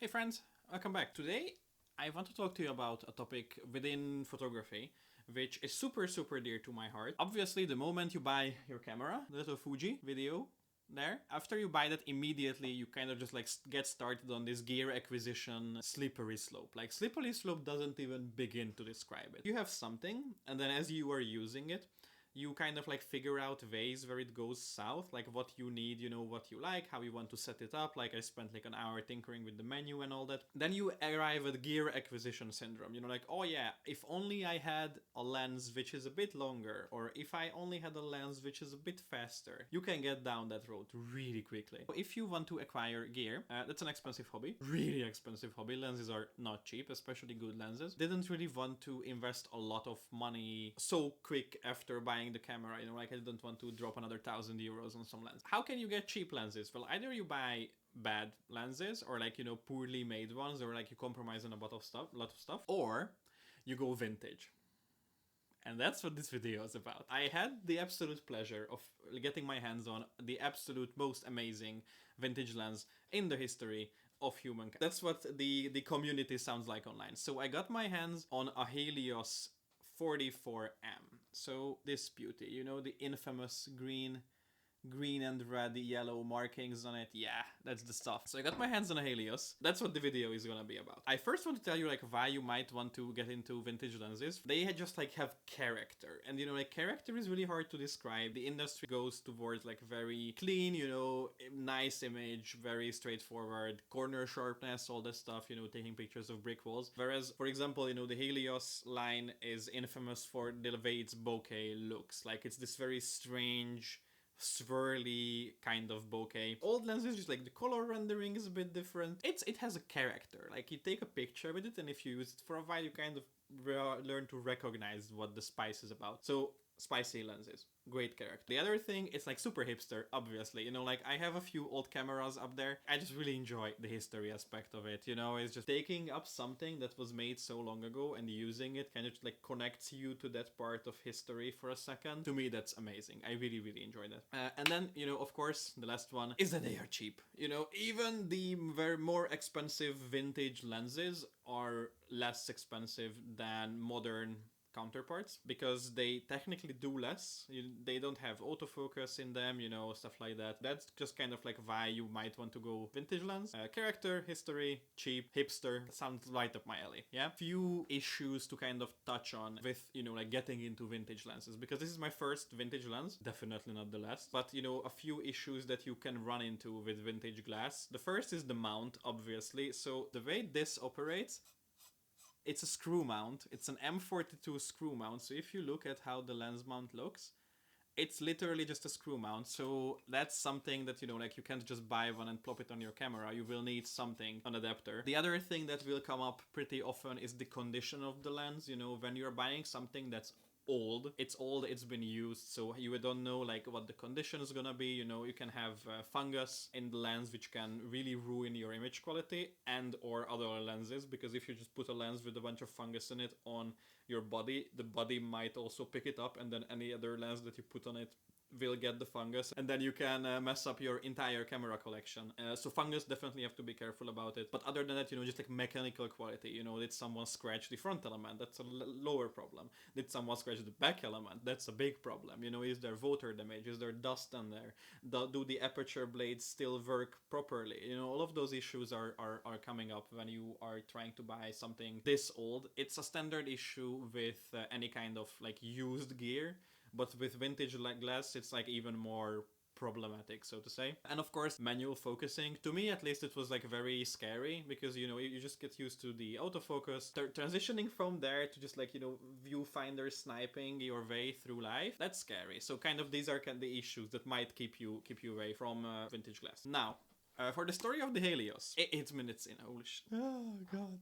Hey friends, welcome back. Today I want to talk to you about a topic within photography which is super dear to my heart. Obviously, the moment you buy your camera, the little Fuji video there, after you buy that, immediately you kind of just like get started on this gear acquisition slippery slope. Like, slippery slope doesn't even begin to describe it. You have something, and then as you are using it, you kind of like figure out ways where it goes south, like what you need, you know, what you like, how you want to set it up. Like, I spent like an hour tinkering with the menu and all that. Then you arrive at gear acquisition syndrome, you know, like, oh yeah, if only I had a lens which is a bit longer, or if I only had a lens which is a bit faster. You can get down that road really quickly. If you want to acquire gear, that's an expensive hobby, really expensive hobby. Lenses are not cheap, especially good lenses. Didn't really want to invest a lot of money so quick after buying the camera, you know, like I didn't want to drop another €1,000 on some lens. How can you get cheap lenses? Well, either you buy bad lenses, or like, you know, poorly made ones, or like you compromise on a lot of stuff, or you go vintage. And that's what this video is about. I had the absolute pleasure of getting my hands on the absolute most amazing vintage lens in the history of humankind. That's what the community sounds like online. So I got my hands on a Helios 44M. So this beauty, you know, the infamous green and red yellow markings on it. Yeah, that's the stuff. So I got my hands on a Helios. That's what the video is gonna be about. I first want to tell you like why you might want to get into vintage lenses. They just like have character, and you know, like, character is really hard to describe. The industry goes towards like very clean, you know, nice image, very straightforward, corner sharpness, all this stuff, you know, taking pictures of brick walls. Whereas, for example, you know, the Helios line is infamous for the way its bokeh looks. Like, it's this very strange, swirly kind of bokeh. Old lenses, just like the color rendering is a bit different. It has a character. Like, you take a picture with it, and if you use it for a while, you kind of learn to recognize what the spice is about. So, spicy lenses, great character. The other thing, it's like super hipster, obviously. You know, like, I have a few old cameras up there. I just really enjoy the history aspect of it. You know, it's just taking up something that was made so long ago and using it kind of like connects you to that part of history for a second. To me, that's amazing. I really enjoy that. And then, you know, of course, the last one is that they are cheap. You know, even the very more expensive vintage lenses are less expensive than modern counterparts, because they technically do less. They don't have autofocus in them, you know, stuff like that. That's just kind of like why you might want to go vintage lens. Character, history, cheap, hipster, sounds right up my alley. Yeah, few issues to kind of touch on with, you know, like getting into vintage lenses, because this is my first vintage lens, definitely not the last. But, you know, a few issues that you can run into with vintage glass. The first is the mount, obviously. So the way this operates, it's a screw mount. It's an M42 screw mount. So if you look at how the lens mount looks, it's literally just a screw mount. So that's something that, you know, like, you can't just buy one and plop it on your camera. You will need something, an adapter. The other thing that will come up pretty often is the condition of the lens. You know, when you're buying something that's old, it's been used, so you don't know like what the condition is gonna be. You know, you can have fungus in the lens, which can really ruin your image quality, and or other lenses, because if you just put a lens with a bunch of fungus in it on your body, the body might also pick it up, and then any other lens that you put on it will get the fungus, and then you can mess up your entire camera collection. So fungus, definitely have to be careful about it. But other than that, you know, just like mechanical quality, you know, did someone scratch the front element? That's a lower problem. Did someone scratch the back element? That's a big problem. You know, is there water damage? Is there dust on there? Do the aperture blades still work properly? You know, all of those issues are coming up when you are trying to buy something this old. It's a standard issue with any kind of like used gear, but with vintage glass, it's like even more problematic, so to say. And of course, manual focusing. To me, at least, it was like very scary, because, you know, you just get used to the autofocus. Transitioning from there to just like, you know, viewfinder sniping your way through life, that's scary. So kind of these are kind of the issues that might keep you away from vintage glass. Now, for the story of the Helios, 8 minutes in. Holy oh god.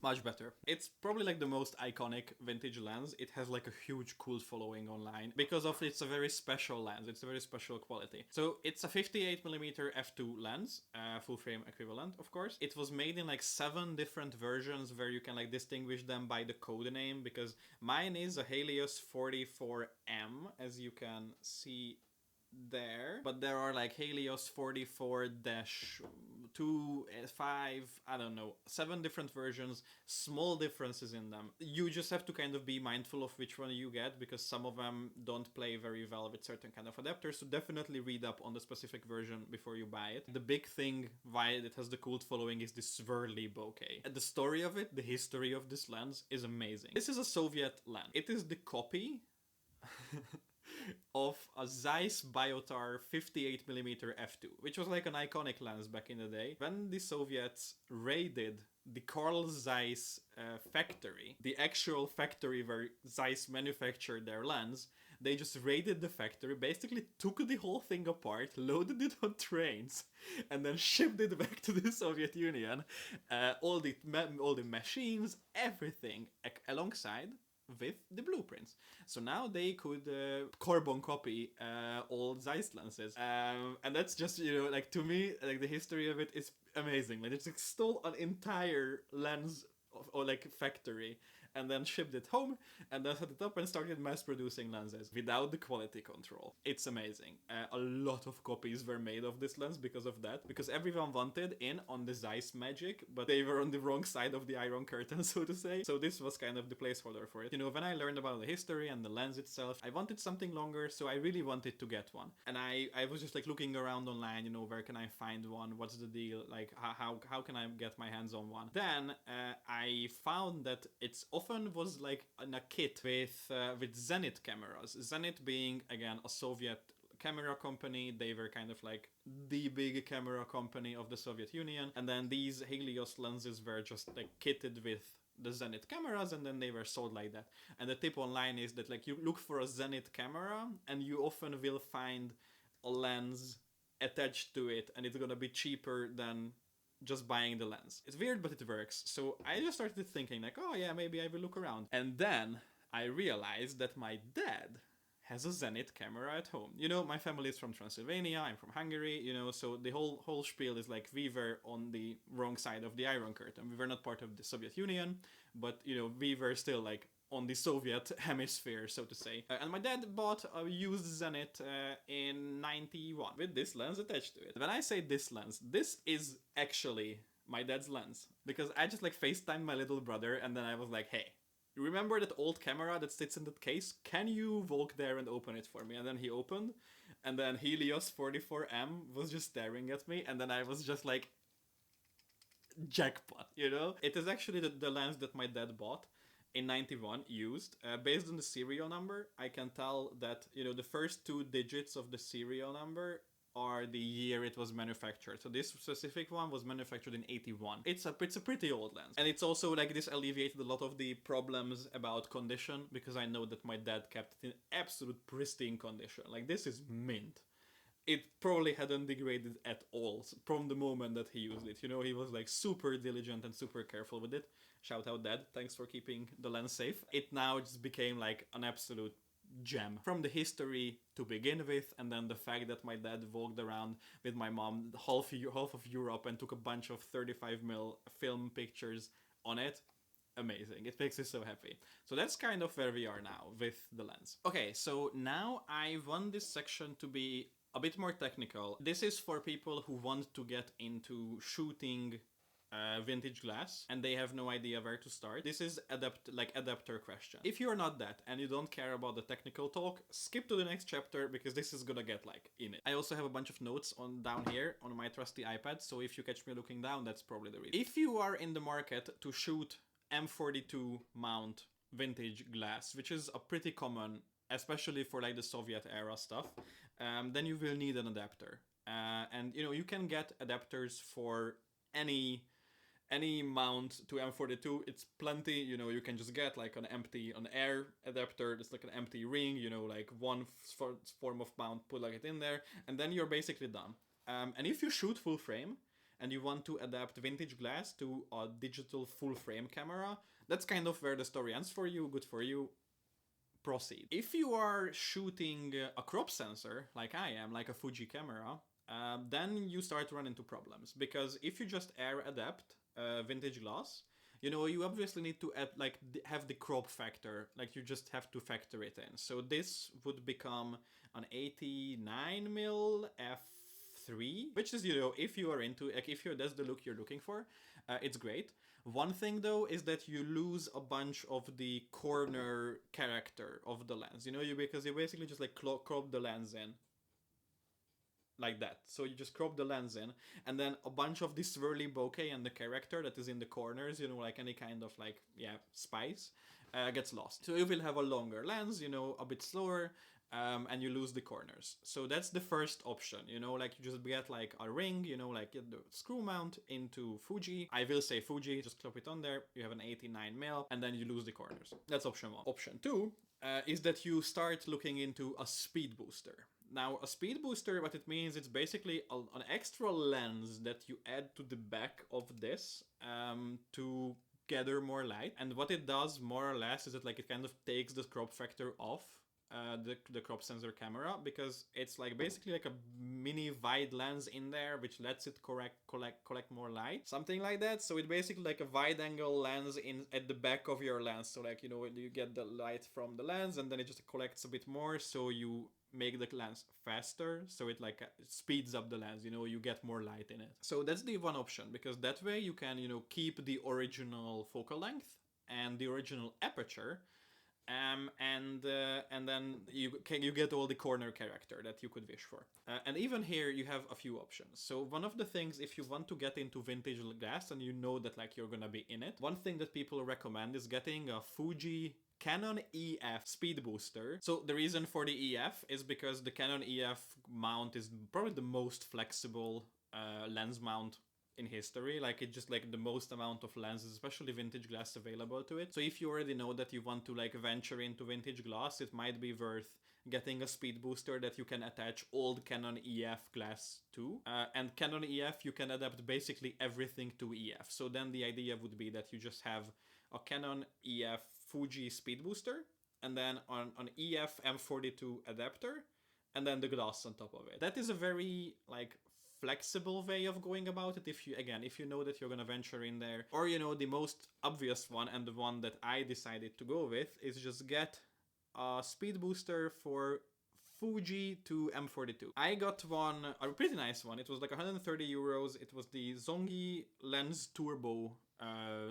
Much better. It's probably like the most iconic vintage lens. It has like a huge cult following online because of it's a very special lens. It's a very special quality. So it's a 58mm f2 lens, full frame equivalent, of course. It was made in like 7 different versions where you can like distinguish them by the code name, because mine is a Helios 44M, as you can see there, but there are like Helios 44-2 2, 5, I don't know, 7 different versions, small differences in them. You just have to kind of be mindful of which one you get, because some of them don't play very well with certain kind of adapters, so definitely read up on the specific version before you buy it. The big thing why it has the cult following is this swirly bokeh. And the story of it, the history of this lens is amazing. This is a Soviet lens. It is the copy of a Zeiss Biotar 58mm f2, which was like an iconic lens back in the day. When the Soviets raided the Carl Zeiss factory, the actual factory where Zeiss manufactured their lens, they just raided the factory, basically took the whole thing apart, loaded it on trains, and then shipped it back to the Soviet Union. All the machines, everything, alongside with the blueprints. So now they could carbon copy all Zeiss lenses. And that's just, like, to me, like, the history of it is amazing. Like, they just stole an entire lens or like factory and then shipped it home and then set it up and started mass producing lenses without the quality control. It's amazing. A lot of copies were made of this lens because of that, because everyone wanted in on the Zeiss magic, but they were on the wrong side of the Iron Curtain, so to say. So this was kind of the placeholder for it. When I learned about the history and the lens itself, I wanted something longer, so I really wanted to get one. And I was just like looking around online, where can I find one? What's the deal? Like, how can I get my hands on one? Then I found that it's often was like in a kit with Zenit cameras. Zenit being, again, a Soviet camera company. They were kind of like the big camera company of the Soviet Union. And then these Helios lenses were just like kitted with the Zenit cameras, and then they were sold like that. And the tip online is that, like, you look for a Zenit camera and you often will find a lens attached to it, and it's gonna be cheaper than just buying the lens. It's weird, but it works. So I just started thinking like, oh yeah, maybe I will look around. And then I realized that my dad has a Zenit camera at home. My family is from Transylvania, I'm from Hungary, so the whole spiel is like we were on the wrong side of the Iron Curtain. We were not part of the Soviet Union, but we were still like on the Soviet hemisphere, so to say. And my dad bought a used Zenit in 91 with this lens attached to it. When I say this lens, this is actually my dad's lens, because I just like FaceTimed my little brother, and then I was like, hey, you remember that old camera that sits in that case? Can you walk there and open it for me? And then he opened, and then Helios 44M was just staring at me, and then I was just like, jackpot, It is actually the lens that my dad bought in 91, used. Based on the serial number, I can tell that, the first 2 digits of the serial number are the year it was manufactured. So this specific one was manufactured in 81. It's a pretty old lens. And it's also like this alleviated a lot of the problems about condition, because I know that my dad kept it in absolute pristine condition. Like, this is mint. It probably hadn't degraded at all from the moment that he used it. He was like super diligent and super careful with it. Shout out Dad, thanks for keeping the lens safe. It now just became like an absolute gem. From the history to begin with, and then the fact that my dad walked around with my mom half of Europe and took a bunch of 35mm film pictures on it. Amazing. It makes me so happy. So that's kind of where we are now with the lens. Okay, so now I want this section to be a bit more technical. This is for people who want to get into shooting vintage glass and they have no idea where to start. This is adapter question. If you're not that and you don't care about the technical talk, skip to the next chapter, because this is gonna get like in it. I also have a bunch of notes down here on my trusty iPad, so if you catch me looking down, that's probably the reason. If you are in the market to shoot M42 mount vintage glass, which is a pretty common, especially for like the Soviet era stuff, then you will need an adapter. And you can get adapters for any mount to M42. It's plenty. You can just get like an air adapter. It's like an empty ring, like one form of mount, put like it in there, and then you're basically done. And if you shoot full frame and you want to adapt vintage glass to a digital full frame camera, that's kind of where the story ends for you. Good for you. Proceed. If you are shooting a crop sensor, like I am, like a Fuji camera, then you start to run into problems, because if you just air adapt vintage glass, you obviously need to have the crop factor, like you just have to factor it in. So this would become an 89mm 3, which is, you know, if you are into, like, if you're, that's the look you're looking for, it's great. One thing though is that you lose a bunch of the corner character of the lens, you know, because you basically just like crop the lens in like that. So you just crop the lens in, and then a bunch of the swirly bokeh and the character that is in the corners, you know, like any kind of like, yeah, spice, gets lost. So you will have a longer lens, you know, a bit slower, and you lose the corners. So that's the first option, you know, like you just get like a ring, you know, like get the screw mount into Fuji. I will say Fuji, just clip it on there. You have an 89mm, and then you lose the corners. That's option 1. Option 2 is that you start looking into a speed booster. Now, a speed booster, what it means, it's basically an extra lens that you add to the back of this to gather more light. And what it does, more or less, is that like it kind of takes the crop factor off the crop sensor camera, because it's like basically like a mini wide lens in there which lets it collect more light, something like that. So it's basically like a wide angle lens in at the back of your lens, so like, you know, you get the light from the lens and then it just collects a bit more, so you make the lens faster, so it like speeds up the lens, you know, you get more light in it. So that's the one option, because that way you can, you know, keep the original focal length and the original aperture, and then you get all the corner character that you could wish for. And even here you have a few options. So one of the things, if you want to get into vintage glass and you know that like you're gonna be in it, one thing that people recommend is getting a Fuji Canon EF speed booster. So the reason for the EF is because the Canon EF mount is probably the most flexible lens mount in history. Like, it's just like the most amount of lenses, especially vintage glass, available to it. So if you already know that you want to like venture into vintage glass, it might be worth getting a speed booster that you can attach old Canon EF glass to. And Canon EF, you can adapt basically everything to EF. So then the idea would be that you just have a Canon EF Fuji speed booster, and then on an EF M42 adapter, and then the glass on top of it. That is a very like flexible way of going about it, if you know that you're gonna venture in there. Or, you know, the most obvious one, and the one that I decided to go with, is just get a speed booster for Fuji to M42. I got one, a pretty nice one. It was like 130 euros. It was the Zongi Lens Turbo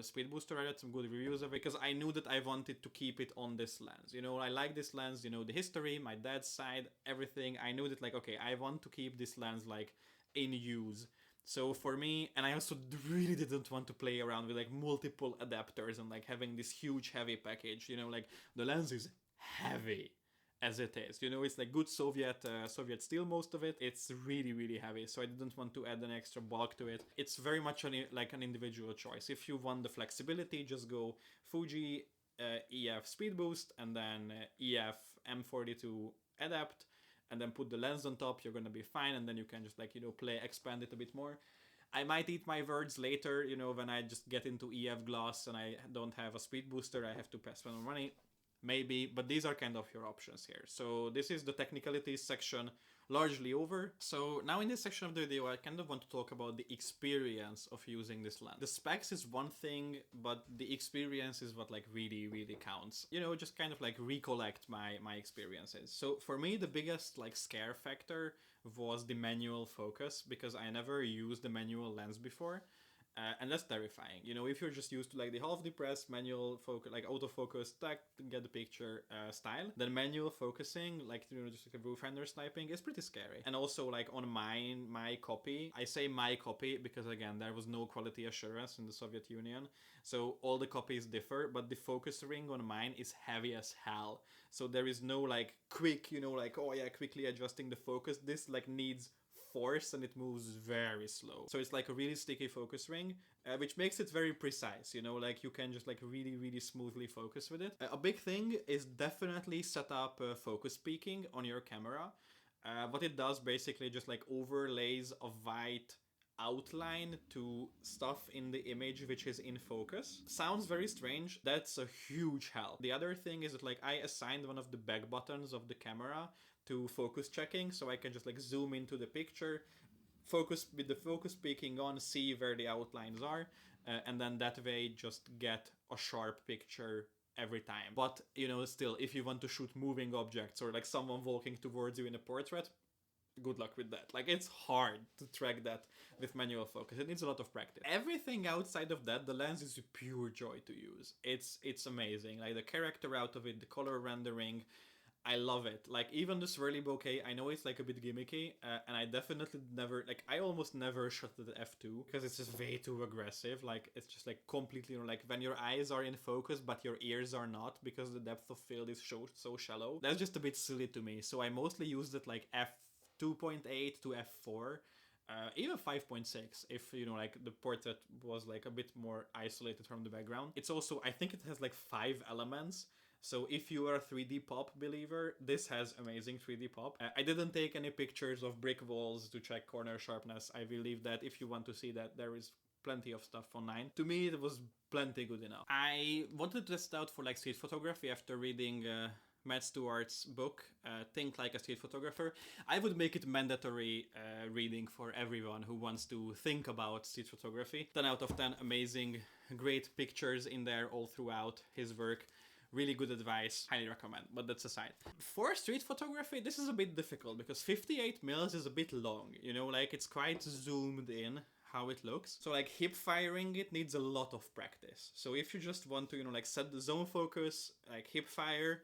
speed booster. I got some good reviews of it because I knew that I wanted to keep it on this lens. You know, I like this lens, you know, the history, my dad's side, everything. I knew that like, okay, I want to keep this lens like in use. So for me, and I also really didn't want to play around with like multiple adapters and like having this huge heavy package, you know, like the lens is heavy as it is, you know, it's like good Soviet steel, most of it. It's really heavy, so I didn't want to add an extra bulk to it. It's very much like an individual choice. If you want the flexibility, just go Fuji EF speed boost, and then EF M42 adapt, and then put the lens on top. You're gonna be fine, and then you can just like, you know, expand it a bit more. I might eat my words later, you know, when I just get into EF glass and I don't have a speed booster, I have to spend more money. Maybe, but these are kind of your options here. So this is the technicalities section largely over. So now in this section of the video, I kind of want to talk about the experience of using this lens. The specs is one thing, but the experience is what like really counts. You know, just kind of like recollect my experiences. So for me, the biggest like scare factor was the manual focus, because I never used the manual lens before. And that's terrifying. You know, if you're just used to like the half depressed manual focus, like autofocus, tack, get the picture style, then manual focusing, like, you know, just like a viewfinder sniping, is pretty scary. And also like on my copy, I say my copy because again, there was no quality assurance in the Soviet Union. So all the copies differ, but the focus ring on mine is heavy as hell. So there is no like quick, you know, like, oh yeah, quickly adjusting the focus. This like needs force, and it moves very slow. So it's like a really sticky focus ring, which makes it very precise, you know, like you can just like really smoothly focus with it. A big thing is definitely set up focus peaking on your camera. What it does basically just like overlays a white outline to stuff in the image which is in focus. Sounds very strange. That's a huge help. The other thing is that like I assigned one of the back buttons of the camera to focus checking, so I can just like zoom into the picture, focus with the focus peaking on, see where the outlines are, and then that way just get a sharp picture every time. But, you know, still, if you want to shoot moving objects or like someone walking towards you in a portrait, good luck with that. Like, it's hard to track that with manual focus. It needs a lot of practice. Everything outside of that, the lens is a pure joy to use. It's amazing. Like the character out of it, the color rendering, I love it. Like even the swirly bokeh, I know it's like a bit gimmicky, and I definitely never like I almost never shot at the f2 because it's just way too aggressive. Like it's just like completely, you know, like when your eyes are in focus but your ears are not because the depth of field is so shallow. That's just a bit silly to me. So I mostly used it like f2.8 to f4. Even 5.6 if you know like the portrait was like a bit more isolated from the background. It's also, I think it has like 5 elements, so if you are a 3D pop believer, this has amazing 3D pop. I didn't take any pictures of brick walls to check corner sharpness. I believe that if you want to see that, there is plenty of stuff online. To me, it was plenty good enough. I wanted to test out for like street photography after reading Matt Stewart's book, Think Like a Street Photographer. I would make it mandatory reading for everyone who wants to think about street photography. 10 out of 10, amazing, great pictures in there all throughout his work. Really good advice, highly recommend, but that's aside. For street photography, this is a bit difficult because 58 mils is a bit long, you know, like it's quite zoomed in how it looks. So like hip firing it needs a lot of practice. So if you just want to, you know, like set the zone focus, like hip fire,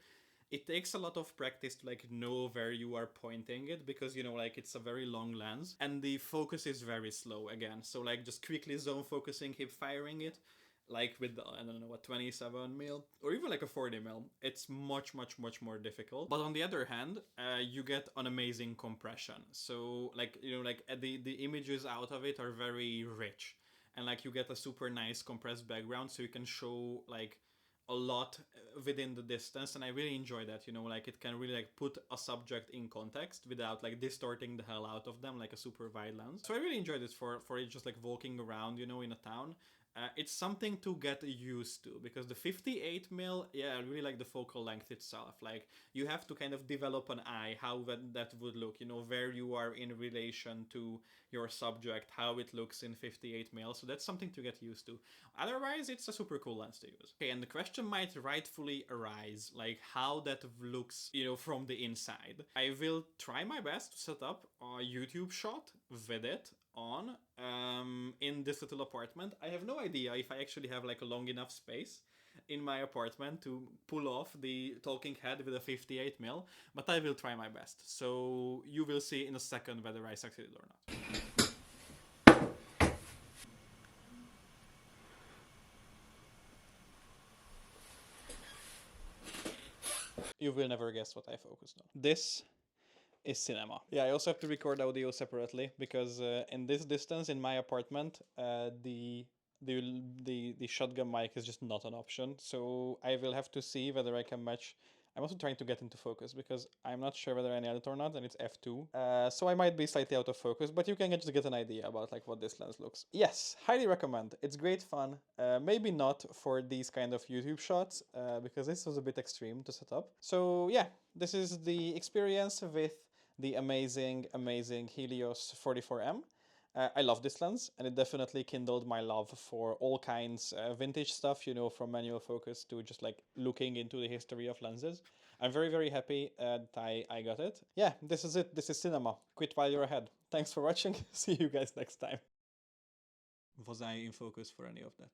it takes a lot of practice to like know where you are pointing it because, you know, like it's a very long lens and the focus is very slow again. So like just quickly zone focusing, hip firing it, like with the, I don't know, what, 27 mil or even like a 40 mil, it's much more difficult. But on the other hand, you get an amazing compression. So like, you know, like the images out of it are very rich, and like you get a super nice compressed background, so you can show like a lot within the distance, and I really enjoy that, you know, like it can really like put a subject in context without like distorting the hell out of them like a super wide lens. So I really enjoyed it for it just like walking around, you know, in a town. It's something to get used to because the 58 mil, yeah, I really like the focal length itself. Like you have to kind of develop an eye how that would look, you know, where you are in relation to your subject, how it looks in 58 mil. So that's something to get used to. Otherwise, it's a super cool lens to use. Okay, and the question might rightfully arise, like how that looks, you know, from the inside. I will try my best to set up a YouTube shot with it on in this little apartment. I have no idea if I actually have like a long enough space in my apartment to pull off the talking head with a 58 mil, but I will try my best. So you will see in a second whether I succeeded or not. You will never guess what I focused on. This is cinema. Yeah, I also have to record audio separately because in this distance in my apartment, the shotgun mic is just not an option. So I will have to see whether I can match. I'm also trying to get into focus because I'm not sure whether I nailed it or not, and it's f2. So I might be slightly out of focus, but you can just get an idea about like what this lens looks. Yes, highly recommend. It's great fun. Maybe not for these kind of YouTube shots because this was a bit extreme to set up. So yeah, this is the experience with the amazing Helios 44M. I love this lens, and it definitely kindled my love for all kinds of vintage stuff, you know, from manual focus to just like looking into the history of lenses. I'm very happy that I got it. Yeah, this is it. This is cinema. Quit while you're ahead. Thanks for watching. See you guys next time. Was I in focus for any of that?